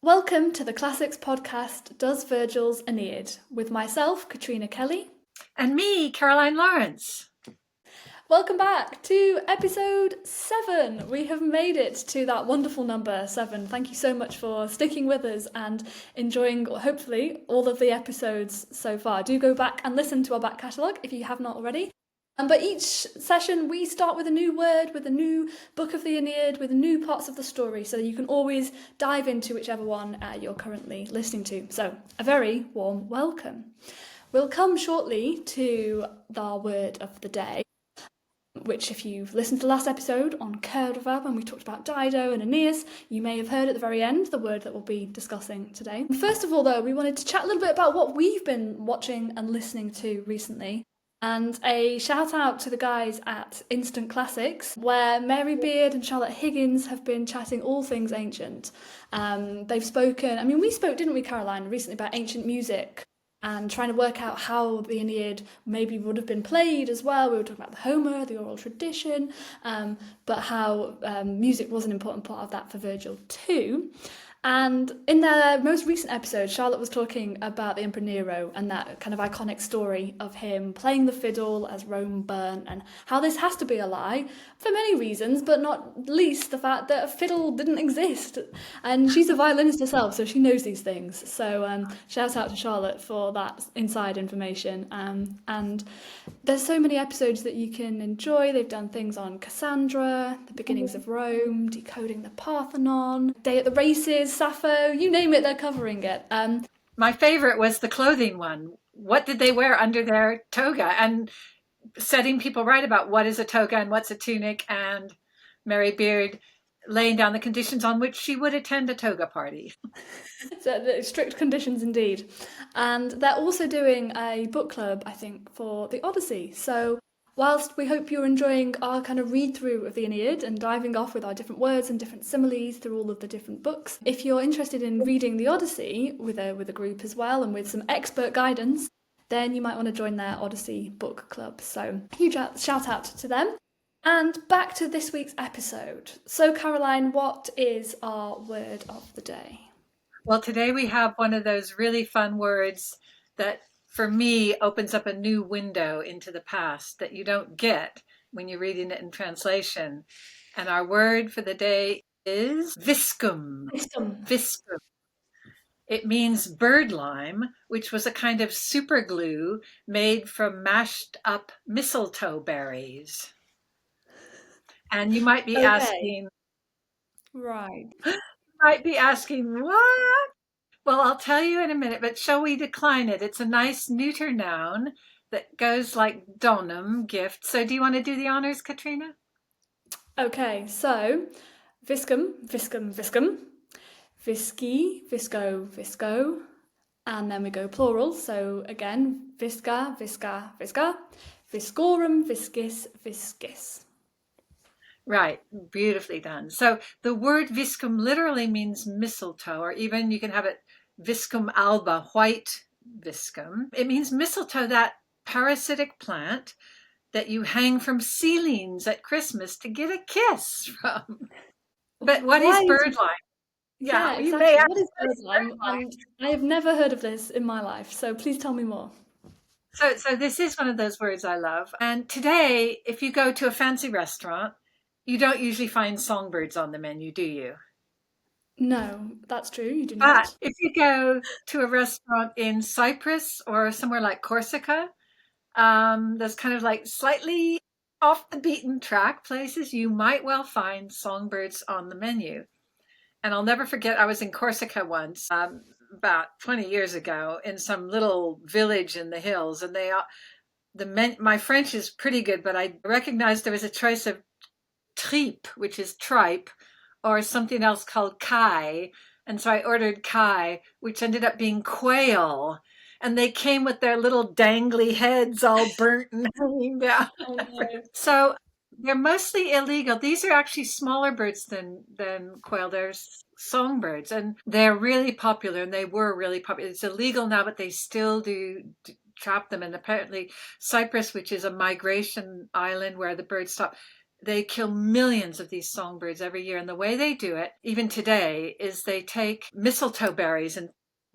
Welcome to the Classics podcast, Does Virgil's Aeneid, with myself, Katrina Kelly. And me, Caroline Lawrence. Welcome back to episode 7. We have made it to that wonderful number 7. Thank you so much for sticking with us and enjoying, hopefully, all of the episodes so far. Do go back and listen to our back catalogue if you have not already. But each session we start with a new word, with a new book of the Aeneid, with new parts of the story, so you can always dive into whichever one you're currently listening to. So a very warm welcome. We'll come shortly to our word of the day, which if you've listened to the last episode on Curva, when we talked about Dido and Aeneas, you may have heard at the very end the word that we'll be discussing today. First of all, though, we wanted to chat a little bit about what we've been watching and listening to recently. And a shout out to the guys at Instant Classics, where Mary Beard and Charlotte Higgins have been chatting all things ancient. They've spoken, we spoke, didn't we, Caroline, recently about ancient music and trying to work out how the Aeneid maybe would have been played as well. We were talking about the Homer, the oral tradition, but how music was an important part of that for Virgil too. And in their most recent episode, Charlotte was talking about the Emperor Nero and that kind of iconic story of him playing the fiddle as Rome burnt, and how this has to be a lie for many reasons, but not least the fact that a fiddle didn't exist. And she's a violinist herself, so she knows these things. So shout out to Charlotte for that inside information. And there's so many episodes that you can enjoy. They've done things on Cassandra, the beginnings of Rome, decoding the Parthenon, Day at the Races, Sappho, you name it, they're covering it. My favorite was the clothing one. What did they wear under their toga? And setting people right about what is a toga and what's a tunic, and Mary Beard laying down the conditions on which she would attend a toga party. So strict conditions indeed. And they're also doing a book club, I think, for the Odyssey. So whilst we hope you're enjoying our kind of read-through of the Aeneid and diving off with our different words and different similes through all of the different books, if you're interested in reading the Odyssey with a group as well and with some expert guidance, then you might want to join their Odyssey book club. So huge shout out to them. And back to this week's episode. So Caroline, what is our word of the day? Well, today we have one of those really fun words that for me opens up a new window into the past that you don't get when you're reading it in translation. And our word for the day is viscum. Viscum. It means birdlime, which was a kind of super glue made from mashed up mistletoe berries. And you might be asking, right? You might be asking, what? Well, I'll tell you in a minute, but shall we decline it? It's a nice neuter noun that goes like donum, gift. So do you want to do the honors, Katrina? Okay, so viscum, viscum, viscum, visci, visco, visco, and then we go plural. So again, visca, visca, visca, viscorum, viscis, viscis. Right, beautifully done. So the word viscum literally means mistletoe, or even you can have it viscum alba, white viscum. It means mistletoe, that parasitic plant that you hang from ceilings at Christmas to get a kiss from. But what is birdlime? Yeah, exactly. You may ask, what is birdlime? I have never heard of this in my life, so please tell me more. So this is one of those words I love. And today, if you go to a fancy restaurant, you don't usually find songbirds on the menu, do you? No, that's true. You do not. But if you go to a restaurant in Cyprus or somewhere like Corsica, those kind of like slightly off the beaten track places, you might well find songbirds on the menu. And I'll never forget, I was in Corsica once, about 20 years ago, in some little village in the hills, and my French is pretty good, but I recognized there was a choice of tripe, which is tripe, or something else called kai. And so I ordered kai, which ended up being quail. And they came with their little dangly heads all burnt and hanging down. Oh, no. So they're mostly illegal. These are actually smaller birds than quail. They're songbirds, and they're really popular, and they were really popular. It's illegal now, but they still do trap them. And apparently Cyprus, which is a migration island where the birds stop, they kill millions of these songbirds every year. And the way they do it, even today, is they take mistletoe berries and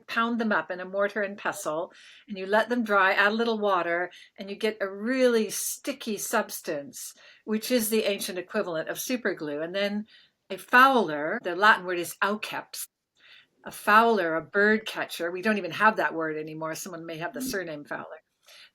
pound them up in a mortar and pestle, and you let them dry, add a little water, and you get a really sticky substance, which is the ancient equivalent of superglue. And then a fowler, the Latin word is auceps, a fowler, a bird catcher, we don't even have that word anymore. Someone may have the surname Fowler.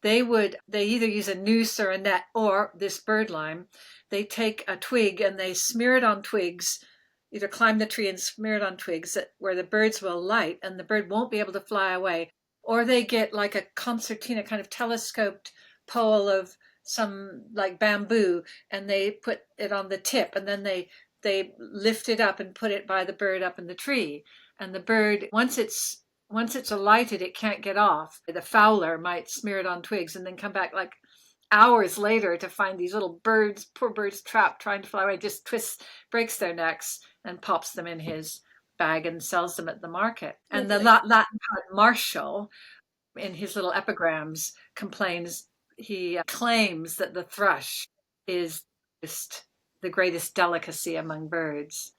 They either use a noose or a net or this birdlime. They take a twig and they smear it on twigs, either climb the tree and smear it on twigs where the birds will light and the bird won't be able to fly away. Or they get like a concertina, kind of telescoped pole of some like bamboo, and they put it on the tip, and then they lift it up and put it by the bird up in the tree. And the bird, once it's alighted, it can't get off. The fowler might smear it on twigs and then come back like hours later to find these little birds, poor birds trapped trying to fly away, just breaks their necks and pops them in his bag and sells them at the market. And the Latin poet Martial, in his little epigrams, he claims that the thrush is the greatest delicacy among birds.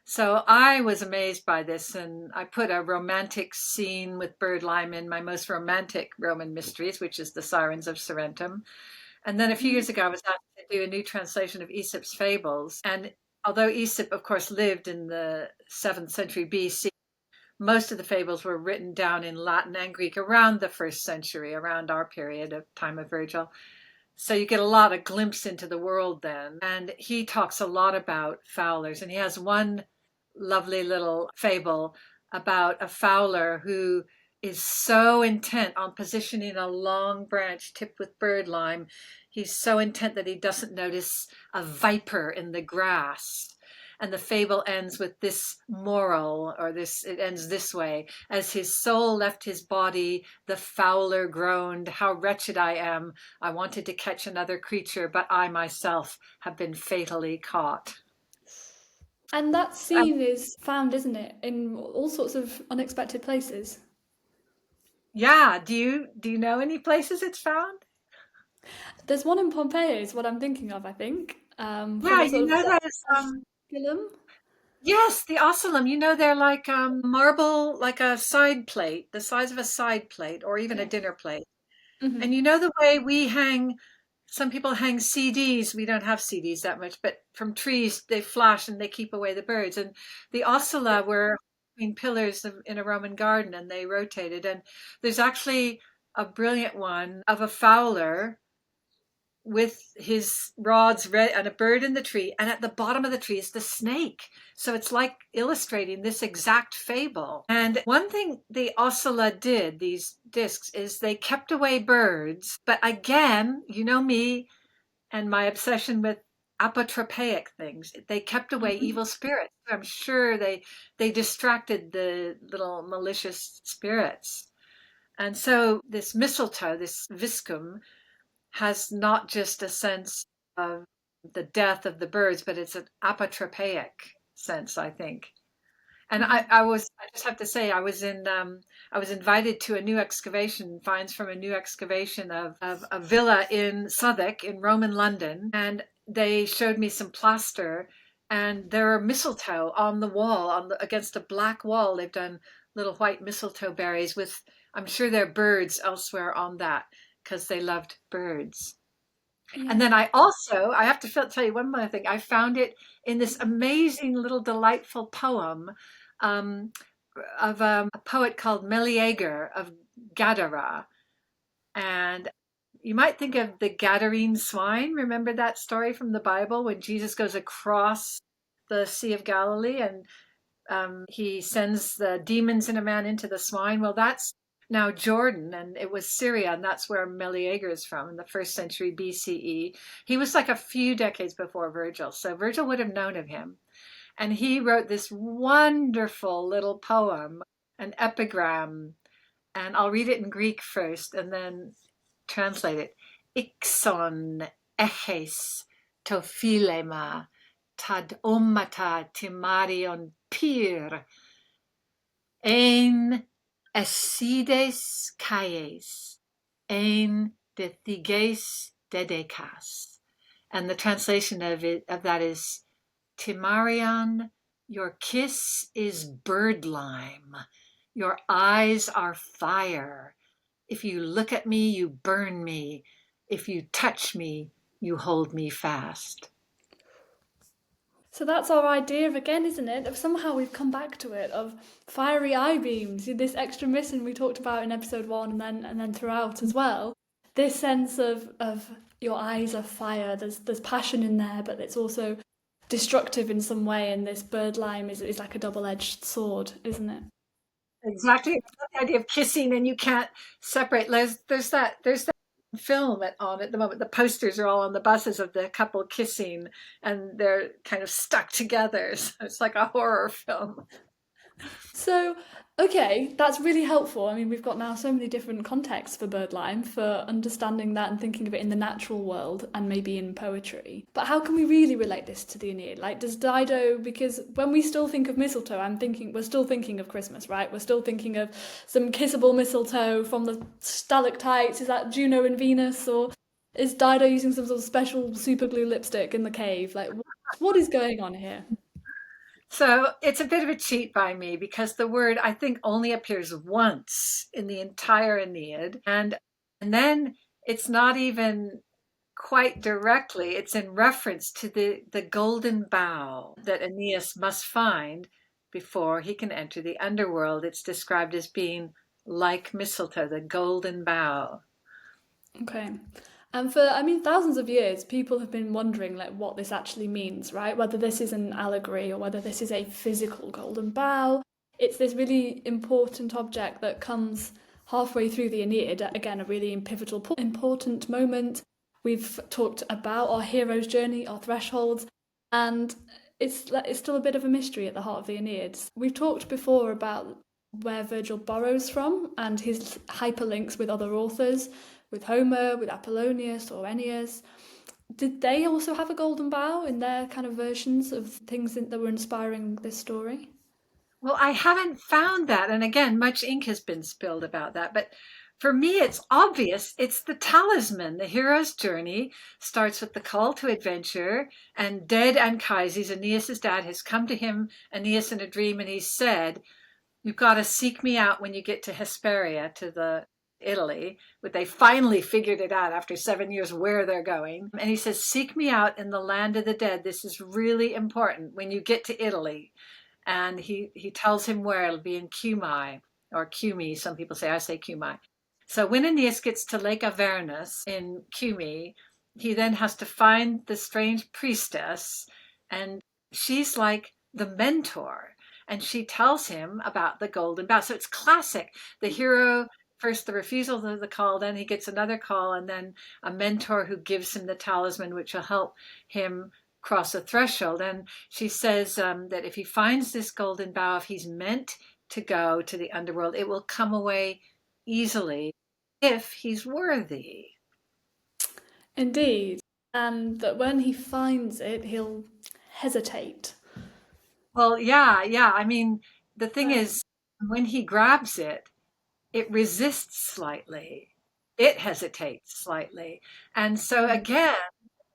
So I was amazed by this, and I put a romantic scene with birdlime in my most romantic Roman mysteries, which is the Sirens of Sorrentum. And then a few years ago, I was asked to do a new translation of Aesop's fables. And although Aesop, of course, lived in the 7th century BC, most of the fables were written down in Latin and Greek around the 1st century, around our period of time of Virgil. So you get a lot of glimpse into the world then. And he talks a lot about fowlers, and he has one lovely little fable about a fowler who is so intent on positioning a long branch tipped with birdlime. He's so intent that he doesn't notice a viper in the grass. And the fable ends with this moral, it ends this way: as his soul left his body, the fowler groaned, "How wretched I am! I wanted to catch another creature, but I myself have been fatally caught." And that scene is found, isn't it, in all sorts of unexpected places? Yeah. Do you know any places it's found? There's one in Pompeii, is what I'm thinking of, I think. For Yeah, the sort of there's osculum. yes, the osculum. They're like marble, like a side plate, the size of a side plate, or even a dinner plate. Hmm. And the way some people hang CDs. We don't have CDs that much, but from trees they flash and they keep away the birds. And the oscula were between pillars in a Roman garden, and they rotated. And there's actually a brilliant one of a fowler with his rods and a bird in the tree, and at the bottom of the tree is the snake. So it's like illustrating this exact fable. And one thing the oscilla did, these discs, is they kept away birds. But again, me and my obsession with apotropaic things, they kept away Hmm. evil spirits. I'm sure they distracted the little malicious spirits. And so this mistletoe, this viscum, has not just a sense of the death of the birds, but it's an apotropaic sense, I think. And Hmm. I just have to say, I was invited to a new excavation, finds from a new excavation of a villa in Southwark in Roman London. And they showed me some plaster, and there are mistletoe on the wall, against a black wall. They've done little white mistletoe berries with, I'm sure there are birds elsewhere on that, because they loved birds. And Yeah. then I have to tell you one more thing. I found it in this amazing little delightful poem um, of a poet called Meleager of Gadara. And you might think of the Gadarene swine. Remember that story from the Bible when Jesus goes across the Sea of Galilee, and he sends the demons in a man into the swine? Well, that's now Jordan, and it was Syria, and that's where Meleager is from in the 1st century BCE. He was like a few decades before Virgil, so Virgil would have known of him. And he wrote this wonderful little poem, an epigram, and I'll read it in Greek first and then translate it. Ixon eches to philema tad omata timarion pyr ein esides kaies ein de thiges dedecas And the translation of that is, Timarian, your kiss is birdlime. Your eyes are fire. If you look at me, you burn me. If you touch me, you hold me fast. So that's our idea again, isn't it? Of somehow we've come back to it of fiery eye beams, this extra mission we talked about in episode 1 and then throughout as well. This sense of your eyes are fire. There's passion in there, but it's also destructive in some way, and this birdlime is like a double-edged sword, isn't it? Exactly. The idea of kissing and you can't separate. There's that film on at the moment. The posters are all on the buses of the couple kissing and they're kind of stuck together. So it's like a horror film. So, okay, that's really helpful. I mean, we've got now so many different contexts for birdlime, for understanding that and thinking of it in the natural world and maybe in poetry. But how can we really relate this to the Aeneid? Like, does Dido, because when we still think of mistletoe, we're still thinking of Christmas, right? We're still thinking of some kissable mistletoe from the stalactites. Is that Juno and Venus? Or is Dido using some sort of special super glue lipstick in the cave? Like, what is going on here? So it's a bit of a cheat by me because the word I think only appears once in the entire Aeneid. And then it's not even quite directly, it's in reference to the golden bough that Aeneas must find before he can enter the underworld. It's described as being like mistletoe, the golden bough. Okay. And for, I mean, thousands of years, people have been wondering like what this actually means, right? Whether this is an allegory or whether this is a physical golden bough. It's this really important object that comes halfway through the Aeneid, again, a really pivotal, important moment. We've talked about our hero's journey, our thresholds, and it's still a bit of a mystery at the heart of the Aeneid. We've talked before about where Virgil borrows from and his hyperlinks with other authors, with Homer, with Apollonius or Aeneas. Did they also have a golden bough in their kind of versions of things that were inspiring this story? Well, I haven't found that. And again, much ink has been spilled about that. But for me, it's obvious. It's the talisman. The hero's journey starts with the call to adventure. And dead Anchises, Aeneas' dad, has come to him, Aeneas, in a dream, and he said, you've got to seek me out when you get to Hesperia, to the Italy, but they finally figured it out after 7 years where they're going. And he says, seek me out in the land of the dead. This is really important when you get to Italy. And he tells him where. It'll be in Cumae, or Cumae, some people say. I say Cumae. So when Aeneas gets to Lake Avernus in Cumae, he then has to find the strange priestess, and she's like the mentor, and she tells him about the golden bough. So it's classic. The hero, first the refusal of the call, then he gets another call, and then a mentor who gives him the talisman, which will help him cross a threshold. And she says that if he finds this golden bough, if he's meant to go to the underworld, it will come away easily if he's worthy. Indeed. And that when he finds it, he'll hesitate. Well, yeah. I mean, the thing Right. is, when he grabs it, it resists slightly. It hesitates slightly. And so Mm. again,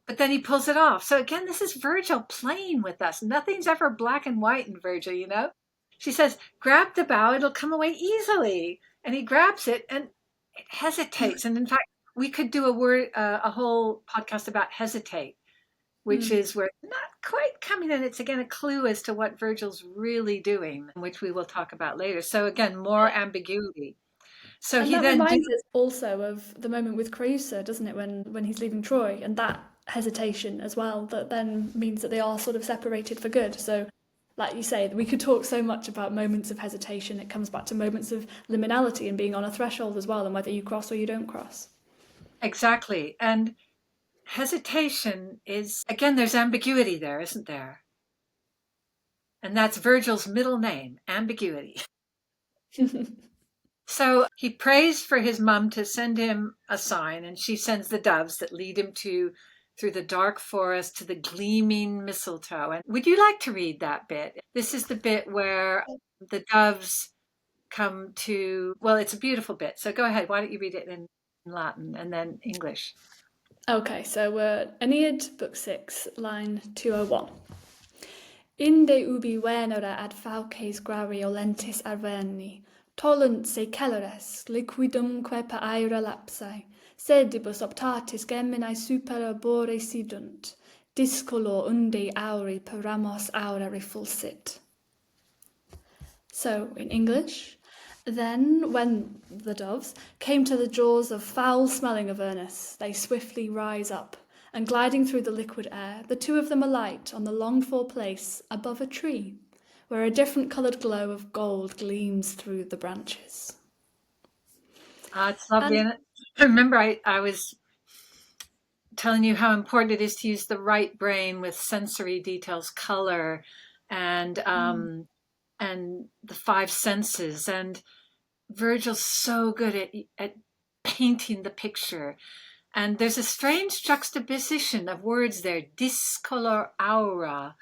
but then he pulls it off. So again, this is Virgil playing with us. Nothing's ever black and white in Virgil, you know? She says, grab the bough, it'll come away easily. And he grabs it and it hesitates. And in fact, we could do a whole podcast about hesitate, which Mm. is where it's not quite coming in. It's again a clue as to what Virgil's really doing, which we will talk about later. So again, more ambiguity. So And he that then reminds us also of the moment with Creusa, doesn't it, when he's leaving Troy, and that hesitation as well, that then means that they are sort of separated for good. So, like you say, we could talk so much about moments of hesitation. It comes back to moments of liminality and being on a threshold as well, and whether you cross or you don't cross. exactly. And hesitation is, again, there's ambiguity there, isn't there? And that's Virgil's middle name, ambiguity. So he prays for his mom to send him a sign, and she sends the doves that lead him through the dark forest to the gleaming mistletoe. And would you like to read that bit? This is the bit where the doves come to, well, it's a beautiful bit. So go ahead. Why don't you read it in Latin and then English? Okay, so we're Aeneid, book 6, line 201. Inde ubi venera ad fauces graviolentis arverni, tollunt se celeres, liquidumque per aera lapsae, sedibus optatis geminae super arbore sidunt, discolor unde auri per ramos aura refulsit. So, in English, then when the doves came to the jaws of foul-smelling Avernus, they swiftly rise up, and gliding through the liquid air, the two of them alight on the longed-for place above a tree, where a different-coloured glow of gold gleams through the branches. It's lovely. And I remember I was telling you how important it is to use the right brain with sensory details, color, and the five senses. And Virgil's so good at painting the picture. And there's a strange juxtaposition of words there, discolor aura.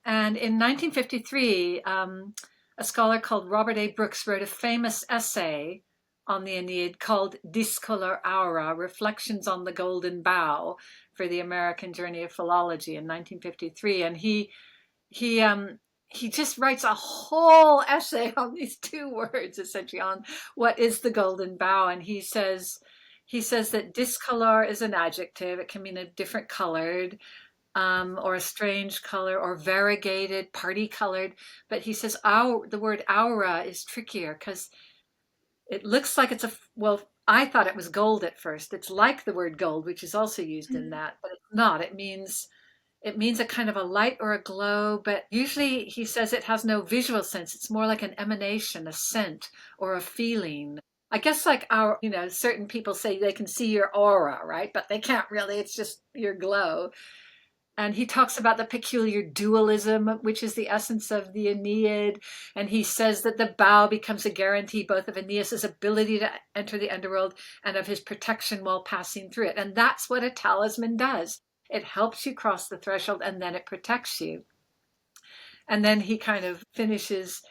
And in 1953, a scholar called Robert A. Brooks wrote a famous essay on the Aeneid called Discolor Aura, Reflections on the Golden Bough for the American Journey of Philology in 1953. And he just writes a whole essay on these two words, essentially, on what is the golden bough. And he says that discolor is an adjective. It can mean a different colored, or a strange color, or variegated, party colored. But he says the word aura is trickier because it looks like I thought it was gold at first. It's like the word gold, which is also used in that, but it's not. It means a kind of a light or a glow, but usually he says it has no visual sense. It's more like an emanation, a scent, or a feeling. I guess like certain people say they can see your aura, right? But they can't really. It's just your glow. And he talks about the peculiar dualism, which is the essence of the Aeneid. And he says that the bough becomes a guarantee both of Aeneas's ability to enter the underworld and of his protection while passing through it. And that's what a talisman does. It helps you cross the threshold, and then it protects you. And then he kind of finishes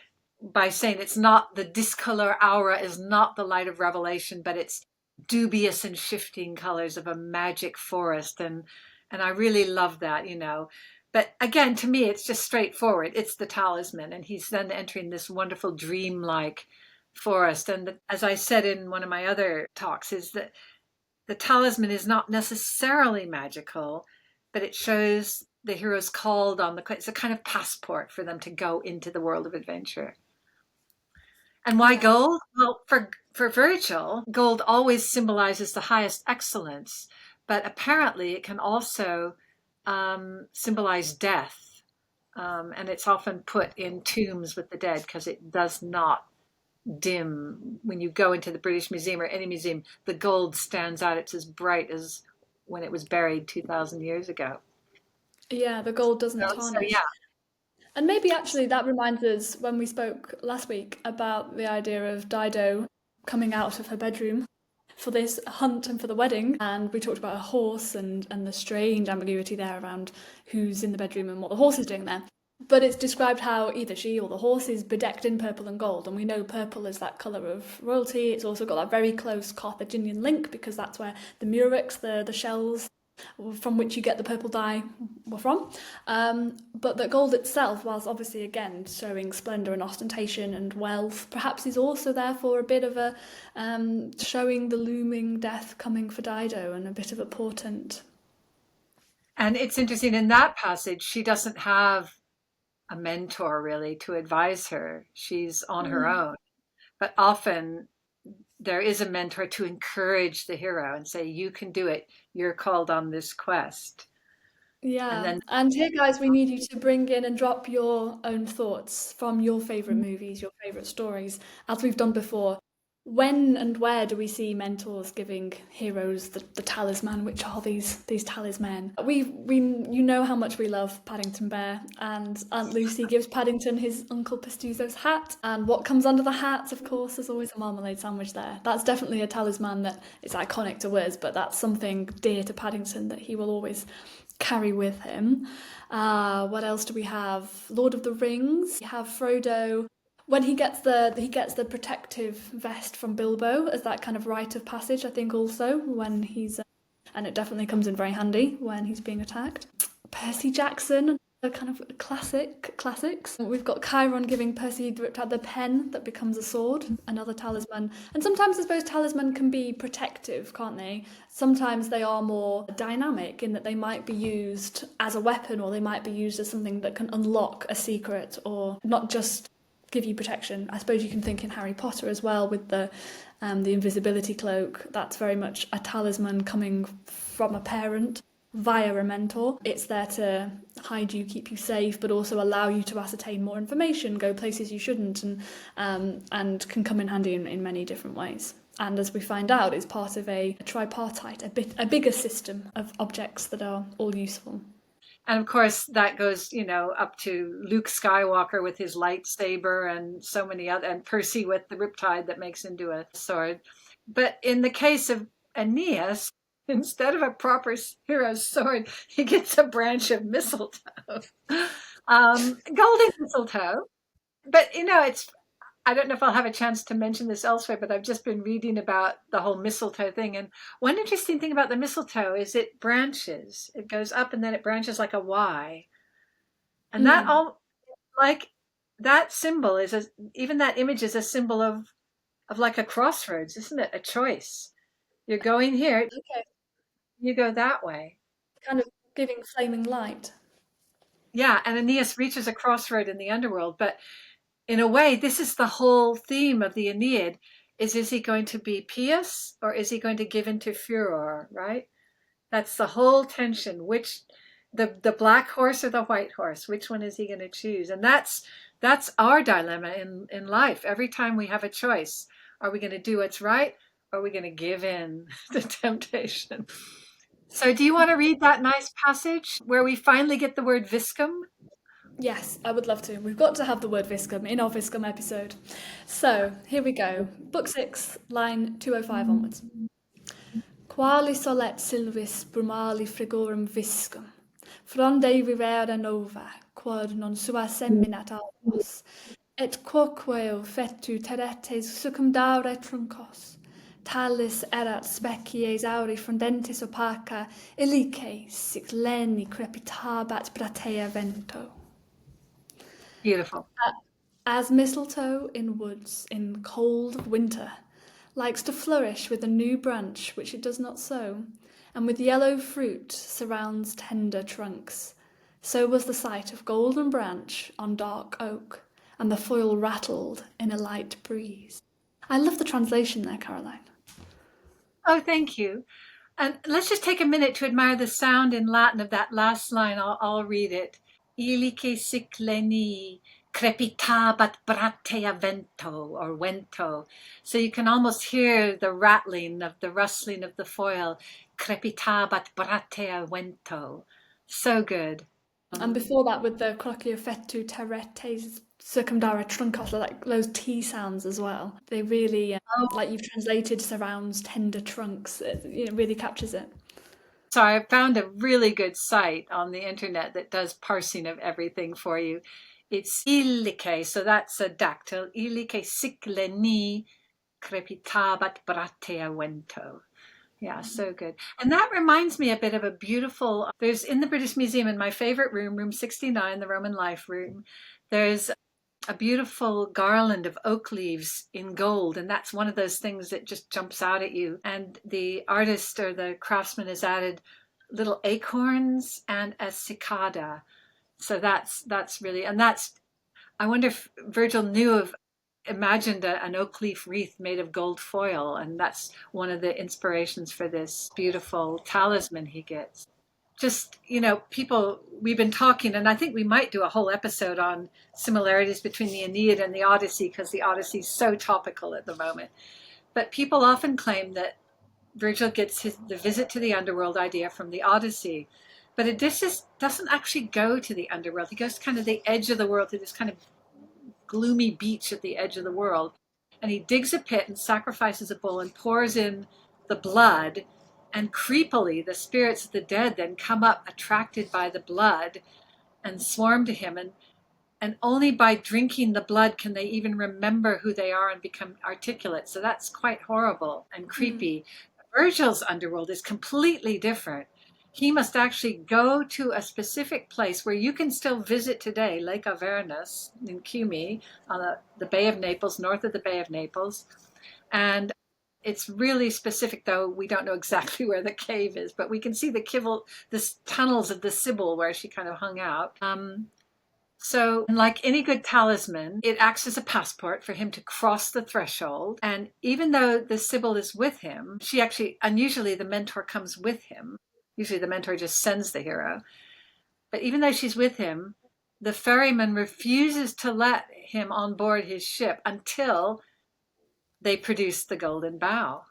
by saying it's not the discolor aura is not the light of revelation, but it's dubious and shifting colors of a magic forest. And I really love that, But again, to me, it's just straightforward. It's the talisman. And he's then entering this wonderful dreamlike forest. And as I said in one of my other talks, is that the talisman is not necessarily magical, but it shows the heroes called on it's a kind of passport for them to go into the world of adventure. And why gold? Well, for Virgil, gold always symbolizes the highest excellence. But apparently it can also symbolize death. And it's often put in tombs with the dead because it does not dim. When you go into the British Museum or any museum, the gold stands out. It's as bright as when it was buried 2,000 years ago. Yeah, the gold doesn't tarnish. Yeah. And maybe actually that reminds us when we spoke last week about the idea of Dido coming out of her bedroom for this hunt and for the wedding, and we talked about a horse and the strange ambiguity there around who's in the bedroom and what the horse is doing there. But it's described how either she or the horse is bedecked in purple and gold, and we know purple is that colour of royalty. It's also got that very close Carthaginian link because that's where the murex, the shells from which you get the purple dye were from. But that gold itself, whilst obviously again showing splendour and ostentation and wealth, perhaps is also therefore a bit of a showing the looming death coming for Dido and a bit of a portent. And it's interesting, in that passage, she doesn't have a mentor really to advise her. She's on her own. But often there is a mentor to encourage the hero and say, you can do it. You're called on this quest. Yeah. And here, guys, we need you to bring in and drop your own thoughts from your favourite movies, your favourite stories, as we've done before. When and where do we see mentors giving heroes the talisman? Which are these talismen? You know how much we love Paddington Bear, and Aunt Lucy gives Paddington his Uncle Pastuzzo's hat, and what comes under the hat, of course, there's always a marmalade sandwich there. That's definitely a talisman that is iconic to us, but that's something dear to Paddington that he will always carry with him. What else do we have? Lord of the Rings. We have Frodo. When he gets the protective vest from Bilbo as that kind of rite of passage, I think also when he's and it definitely comes in very handy when he's being attacked. Percy Jackson, a kind of classics. We've got Chiron giving Percy the ripped out the pen that becomes a sword, another talisman. And sometimes I suppose talisman can be protective, can't they? Sometimes they are more dynamic in that they might be used as a weapon, or they might be used as something that can unlock a secret, or not just give you protection. I suppose you can think in Harry Potter as well with the invisibility cloak. That's very much a talisman coming from a parent via a mentor. It's there to hide you, keep you safe, but also allow you to ascertain more information, go places you shouldn't, and can come in handy in many different ways. And as we find out, it's part of a tripartite, a bigger system of objects that are all useful. And of course, that goes, up to Luke Skywalker with his lightsaber and so many other, and Percy with the riptide that makes into a sword. But in the case of Aeneas, instead of a proper hero's sword, he gets a branch of mistletoe, golden mistletoe. But I don't know if I'll have a chance to mention this elsewhere, but I've just been reading about the whole mistletoe thing. And one interesting thing about the mistletoe is it branches. It goes up and then it branches like a Y. And that all, like, that symbol even that image is a symbol of like a crossroads, isn't it? A choice. You're going here, Okay. you go that way. Kind of giving flaming light. Yeah, and Aeneas reaches a crossroad in the underworld, but in a way, this is the whole theme of the Aeneid: is he going to be pious or is he going to give into furor, right? That's the whole tension. Which the black horse or the white horse? Which one is he going to choose? And that's our dilemma in life. Every time we have a choice, are we going to do what's right or are we going to give in to temptation? So do you want to read that nice passage where we finally get the word viscum? Yes, I would love to. We've got to have the word viscum in our viscum episode. So, here we go. Book 6, line 205 onwards. Quali solet silvis brumali frigorum viscum, fronde vivere nova, quod non sua seminat albos, et quoqueo fetu terretes succumdare truncos, talis erat species auri frondentis opaca, illice sic leni crepitabat bratea vento. Beautiful. As mistletoe in woods in cold winter likes to flourish with a new branch which it does not sow, and with yellow fruit surrounds tender trunks, so was the sight of golden branch on dark oak, and the foil rattled in a light breeze. I love the translation there, Caroline. Oh, thank you. And let's just take a minute to admire the sound in Latin of that last line. I'll read it. Illice sic leni crepitabat bratea vento, or vento. So you can almost hear the rattling of the rustling of the foil. Crepitabat bratea vento. So good. And before that, with the crocchio fetu terretes circumdare truncos, like those T sounds as well. They really, like you've translated, surrounds tender trunks. It really captures it. So I found a really good site on the internet that does parsing of everything for you. It's illice, so that's a dactyl. Illice sic leni crepitabat bratea vento. Yeah, so good. And that reminds me a bit of a beautiful, there's in the British Museum in my favorite room, room 69, the Roman life room, there's a beautiful garland of oak leaves in gold. And that's one of those things that just jumps out at you. And the artist or the craftsman has added little acorns and a cicada. So that's really, and that's, I wonder if Virgil imagined an oak leaf wreath made of gold foil, and that's one of the inspirations for this beautiful talisman he gets. Just, people, we've been talking, and I think we might do a whole episode on similarities between the Aeneid and the Odyssey, because the Odyssey is so topical at the moment. But people often claim that Virgil gets the visit to the underworld idea from the Odyssey. But Odysseus doesn't actually go to the underworld. He goes to kind of the edge of the world, to this kind of gloomy beach at the edge of the world. And he digs a pit and sacrifices a bull and pours in the blood. And creepily, the spirits of the dead then come up, attracted by the blood, and swarm to him. And only by drinking the blood can they even remember who they are and become articulate. So that's quite horrible and creepy. Virgil's underworld is completely different. He must actually go to a specific place where you can still visit today, Lake Avernus in Cumae, on the Bay of Naples, north of the Bay of Naples. And it's really specific, though we don't know exactly where the cave is, but we can see the tunnels of the Sibyl where she kind of hung out. So, like any good talisman, it acts as a passport for him to cross the threshold. And even though the Sibyl is with him, she actually, unusually, the mentor comes with him. Usually, the mentor just sends the hero. But even though she's with him, the ferryman refuses to let him on board his ship until they produce the golden bough.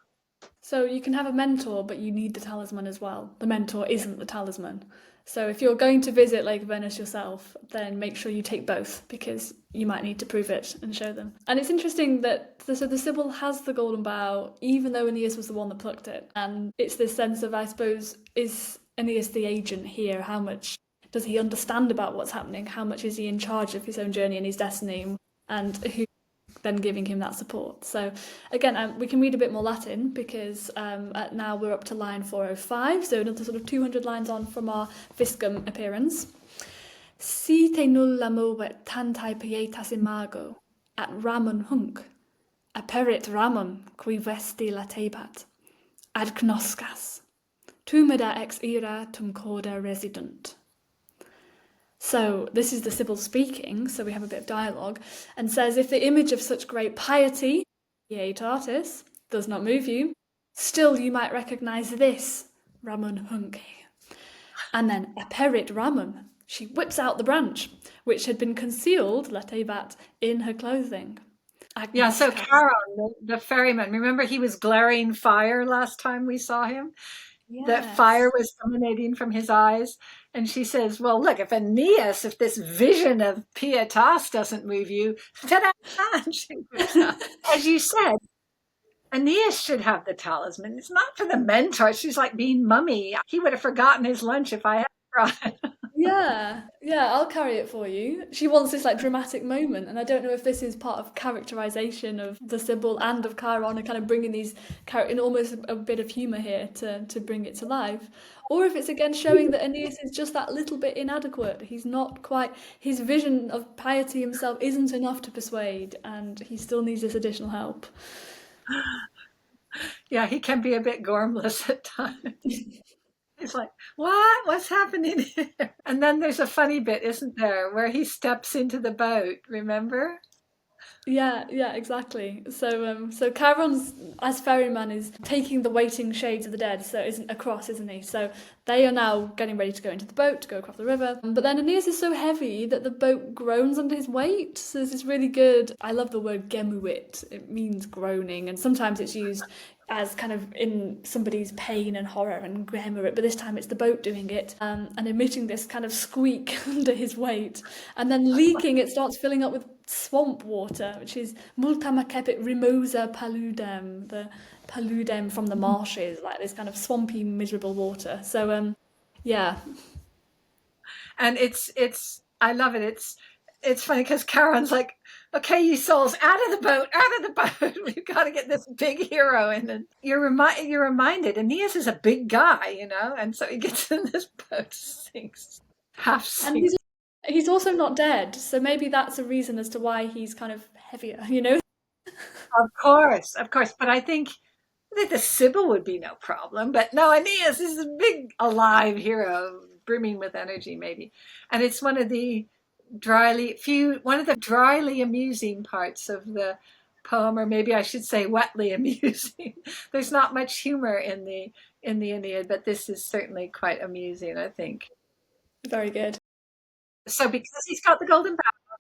So you can have a mentor, but you need the talisman as well. The mentor isn't the talisman. So if you're going to visit Lake Venice yourself, then make sure you take both because you might need to prove it and show them. And it's interesting that the Sibyl has the golden bough, even though Aeneas was the one that plucked it. And it's this sense of, I suppose, is Aeneas the agent here? How much does he understand about what's happening? How much is he in charge of his own journey and his destiny? And who then giving him that support. So again, we can read a bit more Latin because now we're up to line 405, so another sort of 200 lines on from our viscum appearance. Si te nulla movet tantae pietas imago, at ramon hunc, aperit ramon qui vesti latebat, ad cnoscas, tumida ex ira tum corda residunt. So this is the Sibyl speaking, so we have a bit of dialogue, and says, if the image of such great piety, pietatis, does not move you, still you might recognise this, Ramon Hunc. And then aperit Ramon, she whips out the branch, which had been concealed, latebat, in her clothing. Yeah, so Charon, the ferryman, remember he was glaring fire last time we saw him? Yes. That fire was emanating from his eyes. And she says, well, look, if Aeneas, if this vision of pietas doesn't move you, ta-da! As you said, Aeneas should have the talisman. It's not for the mentor. She's like being mummy. He would have forgotten his lunch if I had tried. Yeah, I'll carry it for you. She wants this like dramatic moment, and I don't know if this is part of characterization of the Sibyl and of Chiron, and kind of bringing these in almost a bit of humor here to bring it to life, or if it's again showing that Aeneas is just that little bit inadequate. He's not quite, his vision of piety himself isn't enough to persuade, and he still needs this additional help. Yeah, he can be a bit gormless at times. He's like, what? What's happening here? And then there's a funny bit, isn't there, where he steps into the boat, remember? Yeah, exactly. So Chiron's as ferryman is taking the waiting shades of the dead, so isn't across, isn't he? So they are now getting ready to go into the boat to go across the river. But then Aeneas is so heavy that the boat groans under his weight. So this is really good. I love the word gemuit. It means groaning, and sometimes it's used as kind of in somebody's pain and horror and gemuit, but this time it's the boat doing it and emitting this kind of squeak under his weight, and then leaking. It starts filling up with swamp water, which is multam acepit rimosa paludem, the paludem from the marshes, like this kind of swampy, miserable water. So yeah. And it's I love it. It's funny because Charon's like, okay, you souls, out of the boat. We've got to get this big hero in. And you're reminded, Aeneas is a big guy, and so he gets in this boat, sinks. And he's also not dead, so maybe that's a reason as to why he's kind of heavier, Of course. But I think that the Sibyl would be no problem. But no, Aeneas is a big, alive hero, brimming with energy, maybe. And it's one of the dryly amusing parts of the poem, or maybe I should say wetly amusing. There's not much humor in the Aeneid, but this is certainly quite amusing, I think. Very good. So because he's got the golden bough,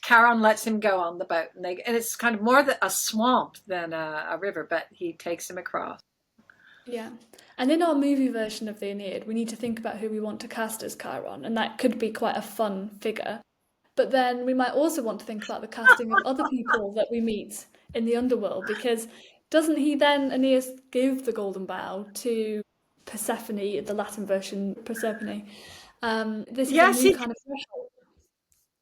Charon lets him go on the boat, and it's kind of more a swamp than a river, but he takes him across. Yeah. And in our movie version of the Aeneid, we need to think about who we want to cast as Chiron, and that could be quite a fun figure. But then we might also want to think about the casting of other people that we meet in the Underworld, because doesn't he then, Aeneas, give the golden bough to Persephone, the Latin version, Persephone? This is a new kind of threshold.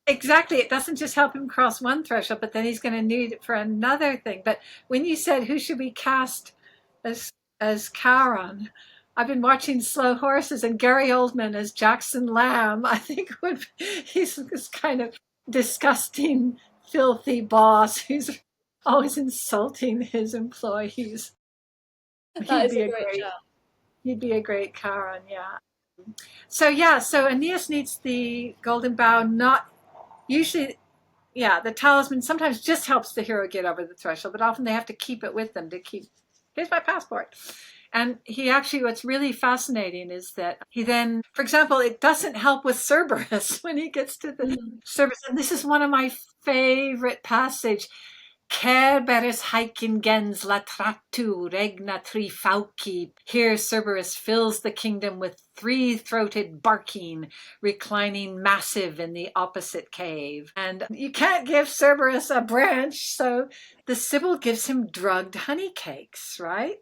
Exactly. It doesn't just help him cross one threshold, but then he's going to need it for another thing. But when you said, who should we cast as Charon. I've been watching Slow Horses, and Gary Oldman as Jackson Lamb, I think he's this kind of disgusting, filthy boss who's always insulting his employees. That He'd is be a a great great shout. he'd be a great Charon, yeah. So Aeneas needs the golden bough, not usually. Yeah, the talisman sometimes just helps the hero get over the threshold, but often they have to keep it with them to keep, here's my passport. And he actually, what's really fascinating is that he then, for example, it doesn't help with Cerberus when he gets to the Cerberus. And this is one of my favorite passage. Cerberus haecin gens latratu regna tri fauci. Here Cerberus fills the kingdom with three-throated barking, reclining massive in the opposite cave. And you can't give Cerberus a branch, so the Sibyl gives him drugged honey cakes, right?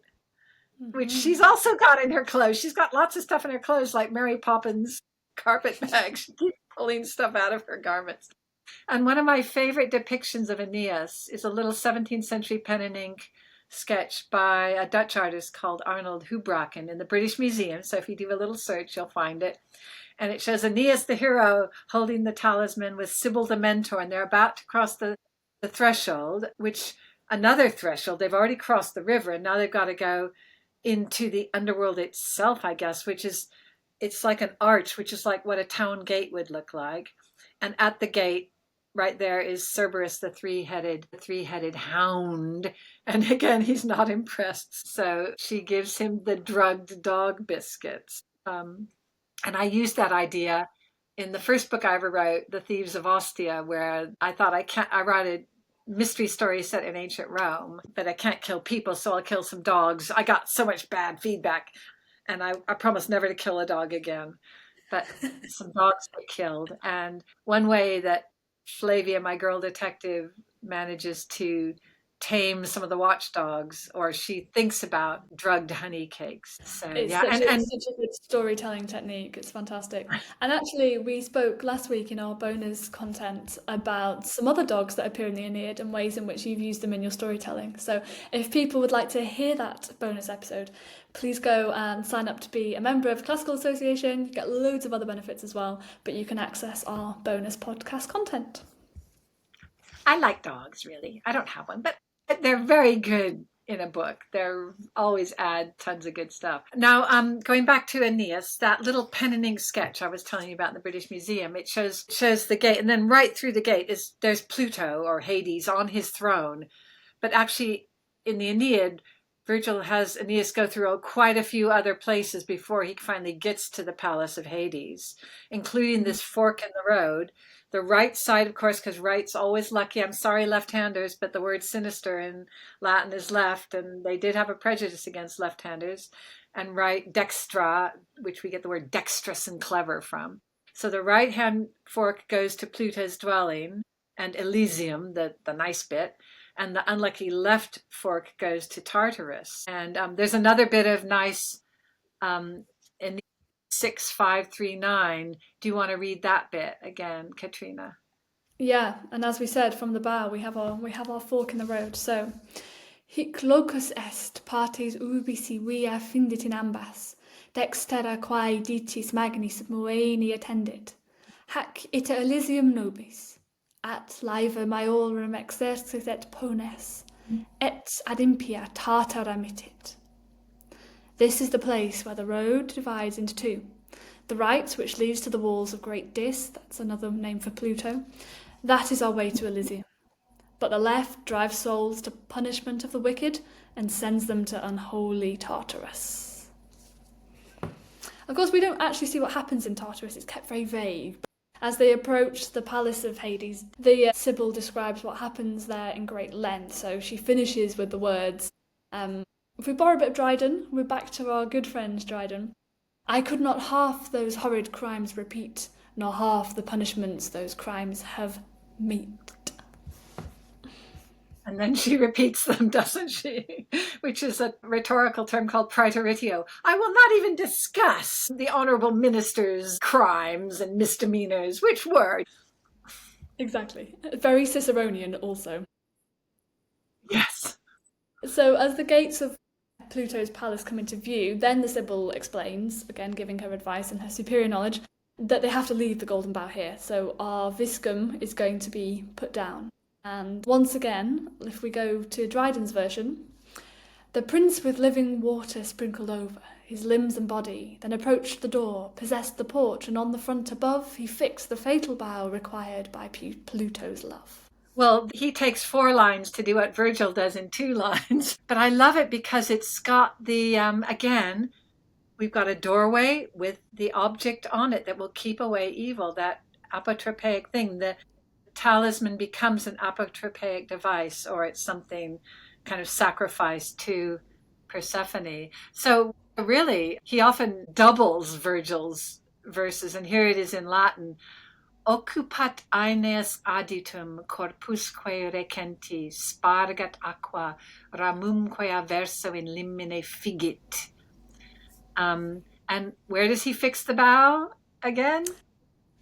Which she's also got in her clothes. She's got lots of stuff in her clothes, like Mary Poppins carpet bag. She keeps pulling stuff out of her garments. And one of my favorite depictions of Aeneas is a little 17th century pen and ink sketch by a Dutch artist called Arnold Houbraken in the British Museum. So if you do a little search, you'll find it. And it shows Aeneas the hero holding the talisman with Sibyl the mentor, and they're about to cross the threshold, which another threshold, they've already crossed the river, and now they've got to go into the underworld itself, I guess, which is, it's like an arch, which is like what a town gate would look like. And at the gate, right there, is Cerberus, the three-headed hound. And again, he's not impressed. So she gives him the drugged dog biscuits. And I used that idea in the first book I ever wrote, The Thieves of Ostia, where I thought I write a mystery story set in ancient Rome, but I can't kill people, so I'll kill some dogs. I got so much bad feedback, and I promised never to kill a dog again. But some dogs were killed. And one way that Flavia, my girl detective, manages to tame some of the watchdogs, or she thinks about drugged honey cakes. So It's yeah, and such a good storytelling technique. It's fantastic. And actually, we spoke last week in our bonus content about some other dogs that appear in the Aeneid and ways in which you've used them in your storytelling. So if people would like to hear that bonus episode, please go and sign up to be a member of Classical Association. You get loads of other benefits as well, but you can access our bonus podcast content. I like dogs, really. I don't have one, but they're very good in a book. They're always add tons of good stuff. Now, going back to Aeneas, that little pen and ink sketch I was telling you about in the British Museum, it shows the gate, and then right through the gate there's Pluto, or Hades, on his throne. But actually, in the Aeneid, Virgil has Aeneas go through quite a few other places before he finally gets to the palace of Hades, including this fork in the road. The right side, of course, because right's always lucky. I'm sorry, left-handers, but the word sinister in Latin is left, and they did have a prejudice against left-handers. And right, dextra, which we get the word dexterous and clever from. So the right-hand fork goes to Pluto's dwelling and Elysium, the nice bit, and the unlucky left fork goes to Tartarus. And there's another bit of nice in 6539. Do you want to read that bit again, Katrina? Yeah, and as we said from the Bough, we have our fork in the road. So, hic locus est partes ubi si via findit in ambas, dextera quae ditis magnis moenia tendit, hac ita Elysium nobis, at laeva maiorum exercis et pones, et ad impia Tartara mittit. This is the place where the road divides into two. The right, which leads to the walls of Great Dis, that's another name for Pluto, that is our way to Elysium. But the left drives souls to punishment of the wicked and sends them to unholy Tartarus. Of course, we don't actually see what happens in Tartarus, it's kept very vague. As they approach the palace of Hades, the Sibyl describes what happens there in great length. So she finishes with the words, if we borrow a bit of Dryden, we're back to our good friend Dryden. I could not half those horrid crimes repeat, nor half the punishments those crimes have meet. And then she repeats them, doesn't she? Which is a rhetorical term called praeteritio. I will not even discuss the honorable minister's crimes and misdemeanors, which were. Exactly. Very Ciceronian also. Yes. So as the gates of Pluto's palace come into view, then the Sibyl explains, again giving her advice and her superior knowledge, that they have to leave the Golden Bough here. So our viscum is going to be put down. And once again, if we go to Dryden's version, the prince with living water sprinkled over his limbs and body, then approached the door, possessed the porch, and on the front above he fixed the fatal bough required by Pluto's love. Well, he takes 4 lines to do what Virgil does in 2 lines. But I love it because it's got the, again, we've got a doorway with the object on it that will keep away evil, that apotropaic thing. The talisman becomes an apotropaic device, or it's something kind of sacrificed to Persephone. So really, he often doubles Virgil's verses, and here it is in Latin. Occupat Aeneas aditum corpusque recenti spargat aqua ramumque averso in limine figit. And where does he fix the bough again?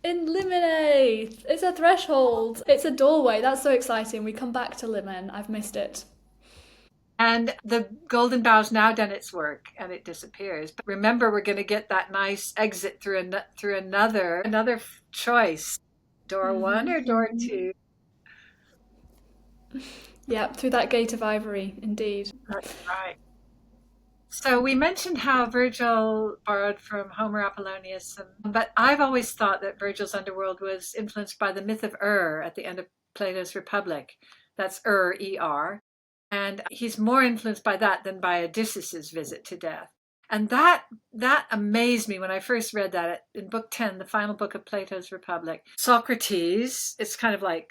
In limine! It's a threshold. It's a doorway. That's so exciting. We come back to limine. I've missed it. And the golden bough's now done its work and it disappears. But remember, we're going to get that nice exit through another choice. Door 1 or door 2? Yeah, through that gate of ivory, indeed. That's right. So we mentioned how Virgil borrowed from Homer, Apollonius, but I've always thought that Virgil's Underworld was influenced by the myth of at the end of Plato's Republic. That's E-R. And he's more influenced by that than by Odysseus's visit to death. And that amazed me when I first read that in Book 10, the final book of Plato's Republic. Socrates, it's kind of like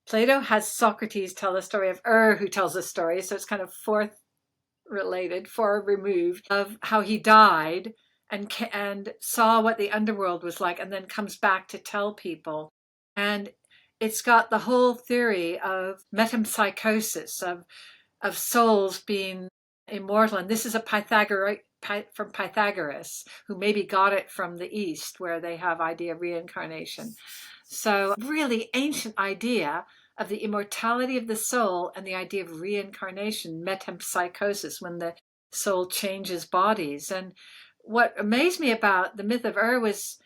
Plato has Socrates tell the story of who tells the story. So it's kind of far removed of how he died and saw what the underworld was like, and then comes back to tell people. And it's got the whole theory of metempsychosis, of souls being immortal. And this is from Pythagoras, who maybe got it from the East, where they have idea of reincarnation. So really ancient idea of the immortality of the soul and the idea of reincarnation, metempsychosis, when the soul changes bodies. And what amazed me about the myth of was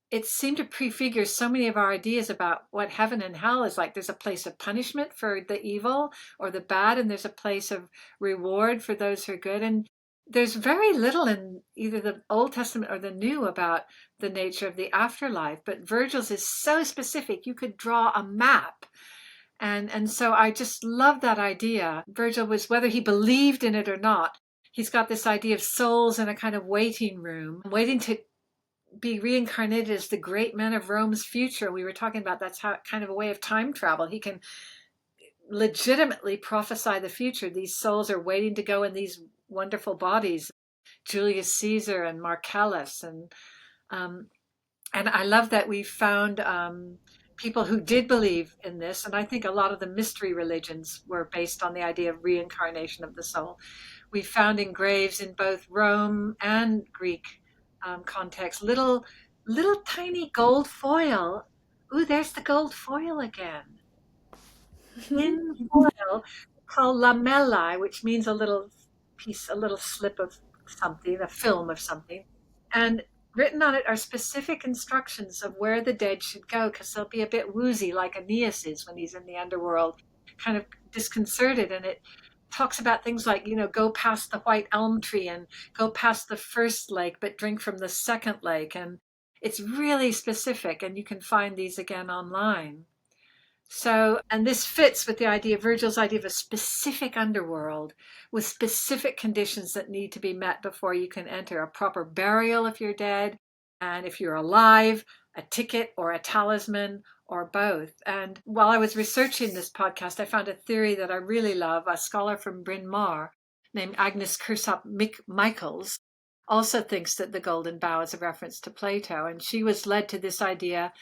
it seemed to prefigure so many of our ideas about what heaven and hell is like. There's a place of punishment for the evil or the bad, and there's a place of reward for those who are good. And there's very little in either the Old Testament or the New about the nature of the afterlife. But Virgil's is so specific, you could draw a map. And so I just love that idea. Virgil was, whether he believed in it or not, he's got this idea of souls in a kind of waiting room, waiting to be reincarnated as the great men of Rome's future. We were talking about that's how kind of a way of time travel. He can legitimately prophesy the future. These souls are waiting to go in these wonderful bodies, Julius Caesar and Marcellus, and I love that we found people who did believe in this, and I think a lot of the mystery religions were based on the idea of reincarnation of the soul. We found in graves in both Rome and Greek context, little tiny gold foil. Ooh, there's the gold foil again. In foil called lamellae, which means a little piece, a little slip of something, a film of something. And written on it are specific instructions of where the dead should go, because they'll be a bit woozy, like Aeneas is when he's in the underworld, kind of disconcerted. And it talks about things like, go past the white elm tree and go past the first lake, but drink from the second lake. And it's really specific, and you can find these again online. So, and this fits with the idea, Virgil's idea of a specific underworld with specific conditions that need to be met before you can enter: a proper burial if you're dead, and if you're alive, a ticket or a talisman or both. And while I was researching this podcast, I found a theory that I really love. A scholar from Bryn Mawr named Agnes Cursop-Michaels also thinks that the Golden Bough is a reference to Plato, and she was led to this idea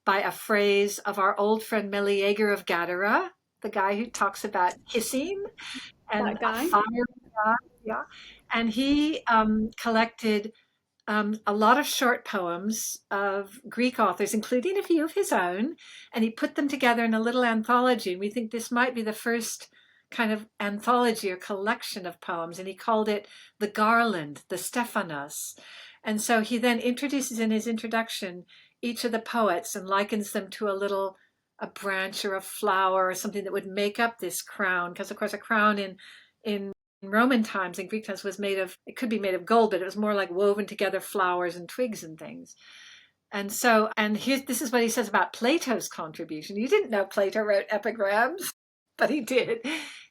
by a phrase of our old friend Meleager of Gadara, the guy who talks about hissing and That guy. fire. Yeah. And he collected a lot of short poems of Greek authors, including a few of his own, and he put them together in a little anthology. And we think this might be the first kind of anthology or collection of poems, and he called it the Garland, the Stephanos. And so he then introduces in his introduction each of the poets and likens them to a branch or a flower or something that would make up this crown. Because of course a crown in Roman times and Greek times was it could be made of gold, but it was more like woven together flowers and twigs and things. And so, this is what he says about Plato's contribution. You didn't know Plato wrote epigrams, but he did.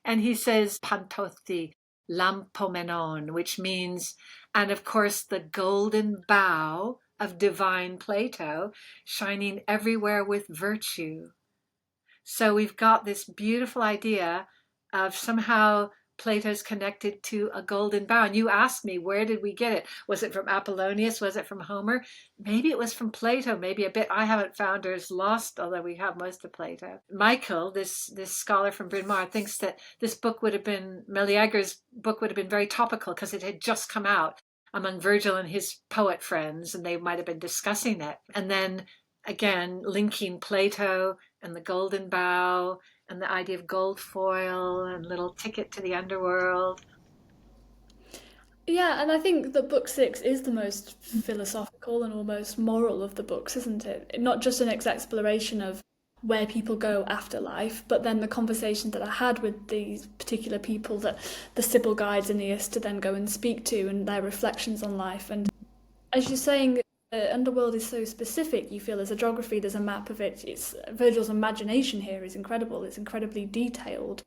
And he says, pantothi lampomenon, which means, and of course, the golden bough of divine Plato, shining everywhere with virtue. So we've got this beautiful idea of somehow Plato's connected to a golden bough. And you asked me, where did we get it? Was it from Apollonius? Was it from Homer? Maybe it was from Plato, maybe a bit I haven't found or is lost, although we have most of Plato. Michael, this scholar from Bryn Mawr, thinks that this book Meleager's book would have been very topical because it had just come out among Virgil and his poet friends, and they might have been discussing it. And then again, linking Plato and the golden bough and the idea of gold foil and little ticket to the underworld. Yeah, and I think that book six is the most philosophical and almost moral of the books, isn't it? Not just an exploration of where people go after life, but then the conversations that I had with these particular people that the Sibyl guides Aeneas to then go and speak to and their reflections on life. And as you're saying, the underworld is so specific, you feel as a geography, there's a map of it. It's Virgil's imagination here is incredible, it's incredibly detailed.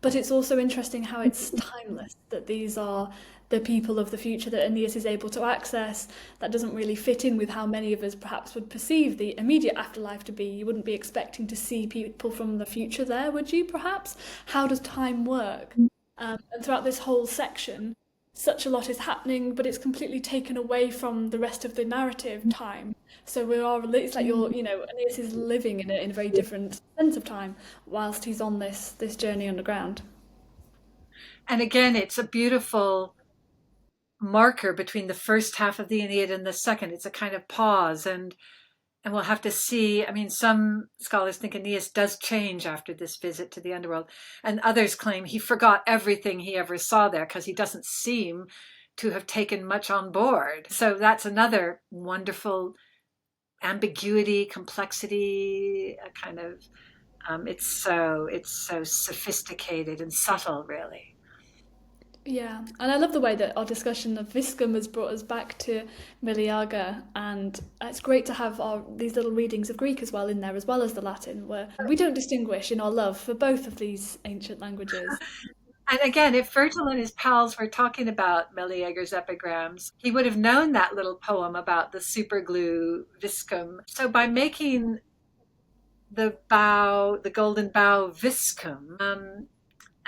But it's also interesting how it's timeless, that these are the people of the future that Aeneas is able to access. That doesn't really fit in with how many of us perhaps would perceive the immediate afterlife to be. You wouldn't be expecting to see people from the future there, would you, perhaps? How does time work? And throughout this whole section, such a lot is happening, but it's completely taken away from the rest of the narrative time. So it's like Aeneas is living in a very different sense of time whilst he's on this journey underground. And again, it's a beautiful marker between the first half of the Aeneid and the second. It's a kind of pause, and we'll have to see. I mean, some scholars think Aeneas does change after this visit to the underworld, and others claim he forgot everything he ever saw there because he doesn't seem to have taken much on board. So that's another wonderful ambiguity, complexity, a kind of it's so sophisticated and subtle, really. Yeah, and I love the way that our discussion of viscum has brought us back to Meleager, and it's great to have these little readings of Greek as well in there, as well as the Latin, where we don't distinguish in our love for both of these ancient languages. And again, if Virgil and his pals were talking about Meleager's epigrams, he would have known that little poem about the superglue viscum. So by making the golden bough viscum,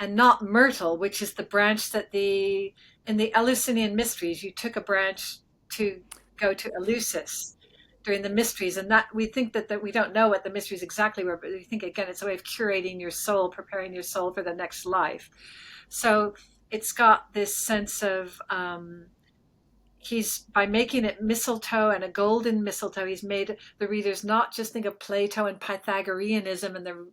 and not myrtle, which is the branch that in the Eleusinian mysteries, you took a branch to go to Eleusis during the mysteries, and that we think that we don't know what the mysteries exactly were, but we think again it's a way of curating your soul, preparing your soul for the next life. So it's got this sense of he's by making it mistletoe and a golden mistletoe, he's made the readers not just think of Plato and Pythagoreanism and the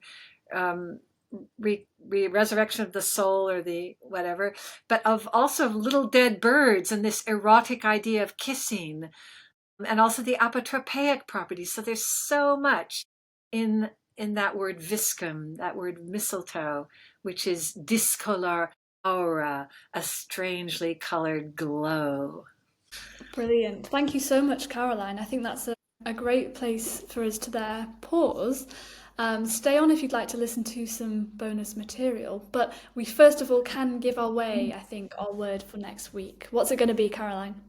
resurrection of the soul or the whatever, but of also little dead birds and this erotic idea of kissing, and also the apotropaic properties. So there's so much in that word viscum, that word mistletoe, which is discolor aura, a strangely colored glow. Brilliant. Thank you so much, Caroline. I think that's a great place for us to there pause. Stay on if you'd like to listen to some bonus material, but we first of all can give away, I think, our word for next week. What's it going to be, Caroline?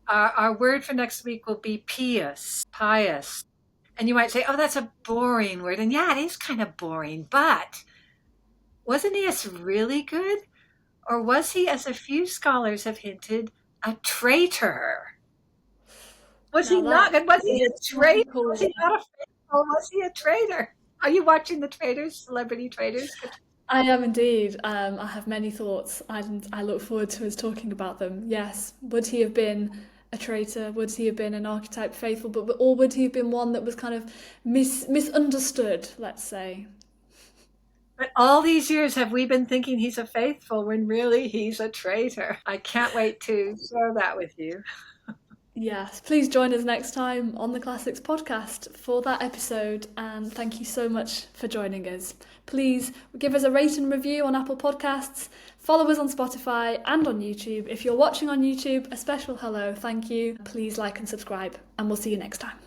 Our word for next week will be pious. And you might say, oh, that's a boring word. And yeah, it is kind of boring, but was Aeneas really good? Or was he, as a few scholars have hinted, a traitor? Was he Now not that good? Was he a is traitor? Was topical. he not a faithful? Was he a traitor? Are you watching the Traitors, Celebrity Traitors? I am indeed. I have many thoughts, and I look forward to us talking about them. Yes, would he have been a traitor? Would he have been an archetype faithful, or would he have been one that was kind of misunderstood? Let's say. But all these years have we been thinking he's a faithful when really he's a traitor. I can't wait to share that with you. Yes, please join us next time on the Classics podcast for that episode, and thank you so much for joining us. Please give us a rate and review on Apple Podcasts, follow us on Spotify and on YouTube. If you're watching on YouTube, a special hello, thank you. Please like and subscribe, and we'll see you next time.